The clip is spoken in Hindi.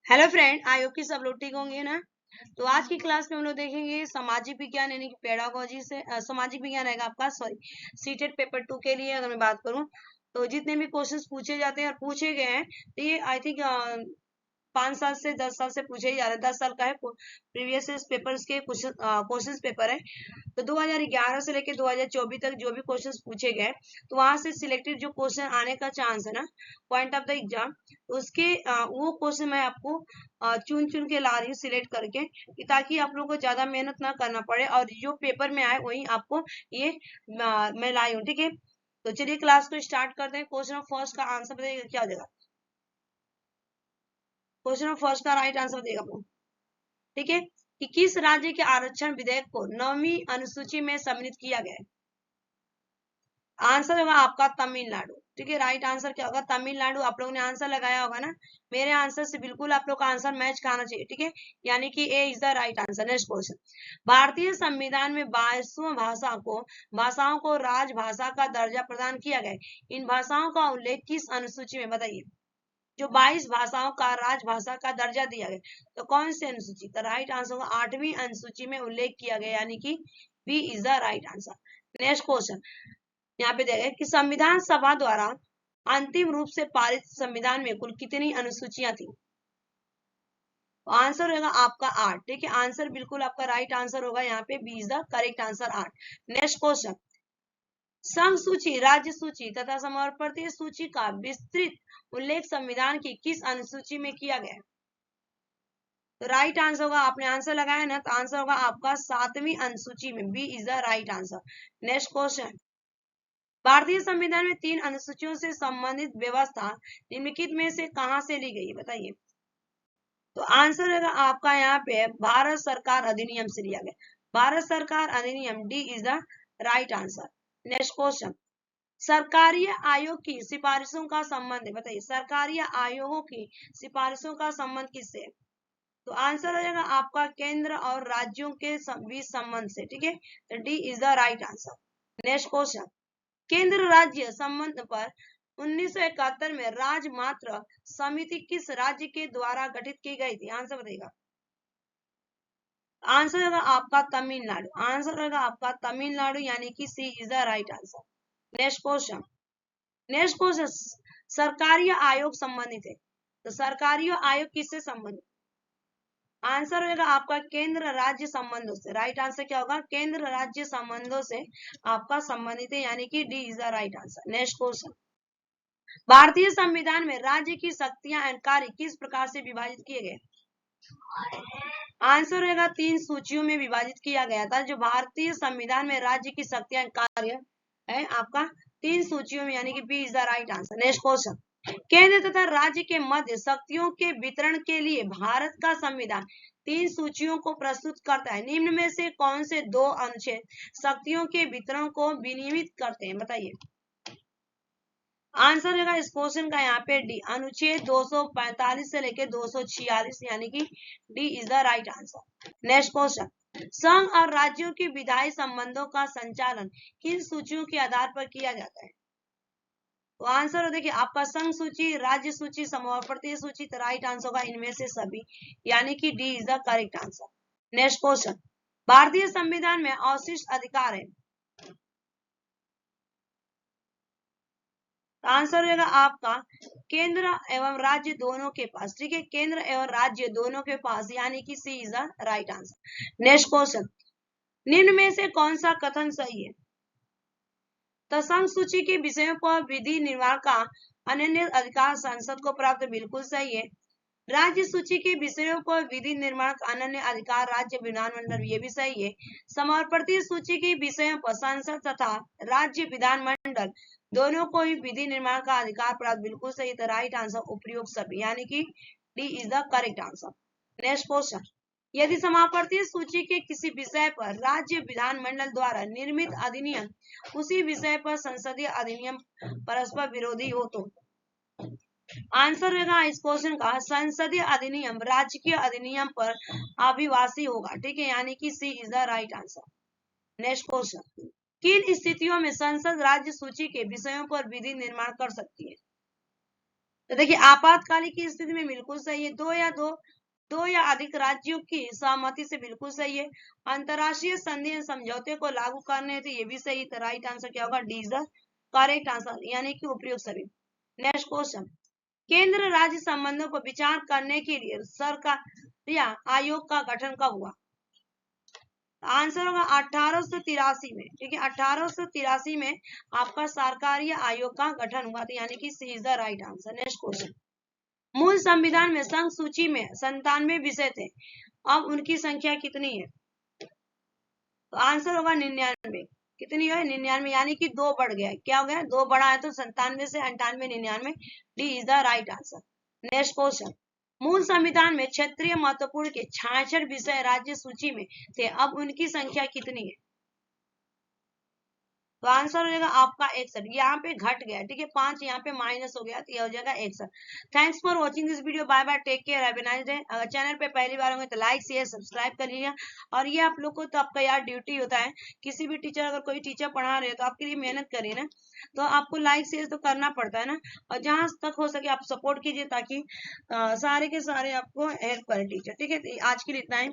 हेलो फ्रेंड, आई होप कि सब लोग ठीक होंगे ना। तो आज की क्लास में हम लोग देखेंगे सामाजिक विज्ञान यानी कि पेडागोजी से सामाजिक विज्ञान रहेगा आपका, सॉरी, सीटेट पेपर 2 के लिए अगर मैं बात करूं तो जितने भी क्वेश्चंस पूछे जाते हैं और पूछे गए हैं तो ये आई थिंक 5 साल से 10 साल से पूछे ही जा रहे हैं। 10 साल का है प्रीवियस पेपर्स के क्वेश्चन पेपर है। तो 2011 से लेकर 2024 तक जो भी क्वेश्चंस पूछे गए तो वहां से सिलेक्टेड जो क्वेश्चन आने का चांस है ना, पॉइंट ऑफ द एग्जाम, उसके वो क्वेश्चन मैं आपको चुन चुन के ला रही हूँ सिलेक्ट करके, ताकि आप लोगों को ज्यादा मेहनत ना करना पड़े और जो पेपर में आए वही आपको ये मैं लाई हूँ। ठीक है, तो चलिए क्लास को स्टार्ट करते हैं। क्वेश्चन ऑफ फर्स्ट का आंसर बताइएगा क्या हो जाएगा। क्वेश्चन ऑफ फर्स्ट का राइट आंसर देगा आपको। ठीक है, कि किस राज्य के आरक्षण विधेयक को 9वीं अनुसूची में सम्मिलित किया गया है। आंसर होगा आपका तमिलनाडु। ठीक है, राइट आंसर क्या होगा, तमिलनाडु। आप लोगों ने आंसर लगाया होगा ना, मेरे आंसर से बिल्कुल आप लोग का आंसर मैच खाना चाहिए। ठीक है, यानी कि A is the right answer. Next question, भारतीय संविधान में 22 भाषाओं को राजभाषा का दर्जा प्रदान किया गया है। इन भाषाओं का उल्लेख किस अनुसूची में बताइए। जो 22 भाषाओं का राजभाषा का दर्जा दिया गया तो कौन सी अनुसूची, तो राइट आंसर होगा 8वीं अनुसूची में उल्लेख किया गया, यानी कि B is the right answer. Next question यहाँ पे दिया गया कि संविधान सभा द्वारा अंतिम रूप से पारित संविधान में कुल कितनी अनुसूचियां थी। आंसर होगा आपका 8। ठीक है, आंसर बिल्कुल आपका राइट आंसर होगा, यहाँ पे B is the correct answer 8। Next question, संघ सूची, राज्य सूची तथा समवर्ती सूची का विस्तृत उल्लेख संविधान की किस अनुसूची में किया गया है। तो राइट आंसर होगा, आपने आंसर लगाया ना, तो आंसर होगा आपका 7वीं अनुसूची में, B is the right answer. Next question, भारतीय संविधान में 3 अनुसूचियों से संबंधित व्यवस्था निम्नलिखित में से कहां से ली गई है बताइए। तो आंसर है आपका यहाँ पे भारत सरकार अधिनियम से लिया गया। भारत सरकार अधिनियम, D is the right answer. Next question, सरकारी आयोग की सिफारिशों का संबंध है बताइए। सरकारी आयोगों की सिफारिशों का संबंध किससे है। तो आंसर हो जाएगा आपका केंद्र और राज्यों के बीच संबंध से। ठीक है, तो D is the right answer. Next question, केंद्र राज्य संबंध पर 1971 में राजमात्र समिति किस राज्य के द्वारा गठित की गई थी। आंसर बताइएगा। आंसर होगा आपका तमिलनाडु। आंसर होगा आपका तमिलनाडु, यानी कि C is the right answer. Next question, सरकारी आयोग संबंधित है, तो सरकारी आयोग किससे संबंधित। आंसर होगा आपका केंद्र राज्य संबंधों से। राइट आंसर क्या होगा, केंद्र राज्य संबंधों से आपका संबंधित है, यानी कि D is the right answer. Next question, भारतीय संविधान में राज्य की शक्तियां एंड कार्य किस प्रकार से विभाजित किए गए। आंसर रहेगा 3 सूचियों में विभाजित किया गया था। जो भारतीय संविधान में राज्य की शक्तियां एंड कार्य है आपका 3 सूचियों में, यानी कि B is the right answer. Next question, केंद्र तथा राज्य के मध्य शक्तियों के वितरण के लिए भारत का संविधान 3 सूचियों को प्रस्तुत करता है। निम्न में से कौन से 2 अनुच्छेद शक्तियों के वितरण को विनियमित करते हैं बताइए। आंसर रहेगा इस क्वेश्चन का यहाँ पे डी, अनुच्छेद 245 से लेकर 246, यानी कि D is the right answer. Next question, संघ और राज्यों के विधायी संबंधों का संचालन किन सूचियों के आधार पर किया जाता है। तो आंसर हो देखिए आपका संघ सूची, राज्य सूची, समवर्ती सूची, तो राइट आंसर होगा इनमें से सभी, यानी कि D is the correct answer. Next question, भारतीय संविधान में अवशिष्ट अधिकार है। आंसर होगा आपका केंद्र एवं राज्य दोनों के पास। ठीक है, केंद्र एवं राज्य दोनों के पास, यानी कि C is the right answer. Next question, निम्न में से कौन सा कथन सही है। तो संघ सूची के विषयों पर विधि निर्माण का अनन्य अधिकार संसद को प्राप्त, बिल्कुल सही है। राज्य सूची के विषयों पर विधि निर्माण का अनन्य अधिकार राज्य विधानमंडल, ये भी सही है। समवर्ती सूची के विषयों पर संसद तथा राज्य विधानमंडल दोनों को ही विधि निर्माण का अधिकार प्राप्त, बिल्कुल सही। तो राइट आंसर उपयुक्त सभी, यानी कि D is the correct answer. Next question, यदि समावर्ती सूची के किसी विषय पर राज्य विधानमंडल द्वारा निर्मित अधिनियम उसी विषय पर संसदीय अधिनियम परस्पर विरोधी हो तो। आंसर होगा इस क्वेश्चन का संसदीय अधिनियम राजकीय अधिनियम पर आदिवासी होगा। ठीक है, यानी कि C is the right answer. Next question, किन स्थितियों में संसद राज्य सूची के विषयों पर विधि निर्माण कर सकती है। तो देखिए आपातकालीन की स्थिति में बिल्कुल सही है, दो या अधिक राज्यों की सहमति से बिल्कुल सही है। अंतरराष्ट्रीय संधि समझौते को लागू करने थे, ये भी सही। तो राइट आंसर क्या होगा? D is the correct answer, यानी कि उपयुक्त सभी। नेक्स्ट क्वेश्चन, केंद्र राज्य संबंधों पर विचार करने के लिए सरकार या आयोग का गठन कब हुआ? आंसर होगा 1883 में। ठीक है, 1883 में आपका सरकारी आयोग का गठन हुआ था, यानी कि C is the right answer. Next question, मूल संविधान में संघ सूची में 97 विषय थे, अब उनकी संख्या कितनी है? तो आंसर होगा 99। कितनी है? 99, यानी कि 2 बढ़ गया है। क्या हो गया? 2 बढ़ा है, तो 97 से 98, 99। D is the right answer. Next question, मूल संविधान में क्षेत्रीय महत्वपूर्ण के 66 विषय राज्य सूची में थे, अब उनकी संख्या कितनी है? तो आंसर हो जाएगा आपका 61। यहाँ पे घट गया, ठीक है, 5 यहाँ पे माइनस हो गया, तो ये हो जाएगा 61। Thanks for watching this video. Bye bye, take care, have a nice day. अगर चैनल पे पहली बार होंगे तो लाइक शेयर सब्सक्राइब कर लीजिए। और ये आप लोग को तो आपका यार ड्यूटी होता है, किसी भी टीचर, अगर कोई टीचर पढ़ा रहे हो तो आपके लिए मेहनत करिए ना, तो आपको लाइक शेयर तो करना पड़ता है ना। और जहां तक हो सके आप सपोर्ट कीजिए, ताकि सारे के सारे आपको हेल्प करें टीचर। ठीक है, आज के लिए इतना ही।